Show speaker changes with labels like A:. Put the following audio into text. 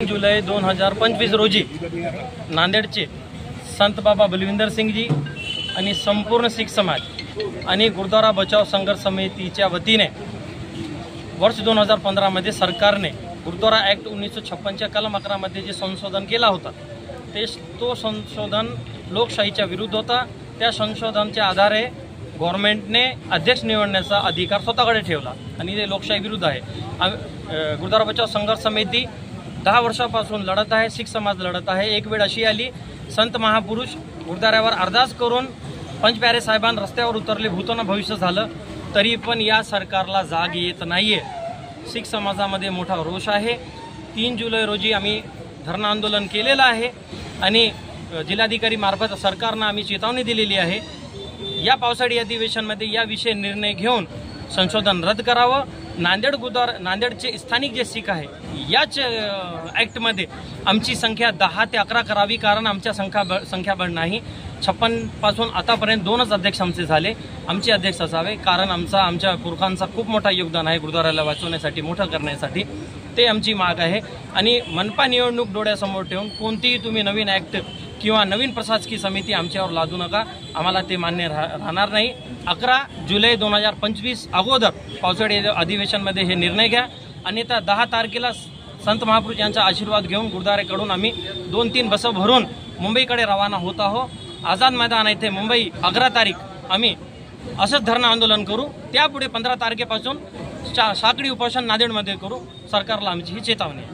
A: जुलै 2025 रोजी नांदेडचे संत बाबा बलविंदर सिंगजी आणि संपूर्ण शीख समाज आणि गुरुद्वारा बचाव संघर्ष समितीच्या वतीने वर्ष 2015 मध्ये सरकारने गुरुद्वारा ॲक्ट 1956च्या कलम 11 मध्ये जे संशोधन केला होता तो संशोधन लोकशाहीच्या विरुद्ध होता। त्या संशोधनाच्या आधारे गव्हर्नमेंटने अध्यक्ष निवडण्याचा अधिकार स्वतःकडे ठेवला आणि ते लोकशाही विरुद्ध आहे। गुरुद्वारा बचाव संघर्ष समिती 10 वर्षापासून लढत आहे, शीख समाज लढत आहे। एक वेळ अशी आली संत महापुरुष गुरुद्वाऱ्यावर अरदास करून पंचप्यारे साहेबांना रस्त्यावर उतरले, भूतोना भविष्य झालं, तरी पण या सरकारला जाग येत नाहीये। शीख समाजामध्ये मोठा रोष आहे। 3 जुलै रोजी आम्ही धरणं आंदोलन केलेलं आहे आणि जिल्हाधिकारी मार्फत सरकारनं आम्ही चेतावणी दिलेली आहे। या पावसाळी अधिवेशनामध्ये या विषय निर्णय घेऊन संशोधन रद्द करावं। नांदेडचे स्थानिक जे शीख आहे याच ॲक्टमध्ये आमची संख्या 10 ते 11 करावी, कारण आमच्या संख्याबळ नाही। 56 पासून आतापर्यंत 2च अध्यक्ष आमचे झाले। आमचे अध्यक्ष असावे, कारण आमच्या पुरखांचा खूप मोठा योगदान आहे गुरुद्वाराला वाचवण्यासाठी, मोठं करण्यासाठी। ते आमची माग आहे आणि मनपा निवडणूक डोळ्यासमोर ठेवून कोणतीही तुम्ही नवीन ॲक्ट किंवा नवीन प्रशासकीय समिती आमच्यावर लादू नका, आम्हाला ते मान्य राहणार नाही। 11 जुलै 2025 अगोदर पावसाळी अधिवेशनामध्ये हे निर्णय घ्या, आणि त्या 10 तारखेला संत महापुरुष यांचा आशीर्वाद घेऊन गुरुद्वारेकडून आम्ही 2-3 बस भरून मुंबईकडे रवाना होत आहोत। आझाद मैदान येथे मुंबई 11 तारीख आम्ही असंच धरणं आंदोलन करू। त्यापुढे 15 तारखेपासून साखळी उपोषण नांदेडमध्ये करू। सरकारला आमची ही चेतावणी आहे।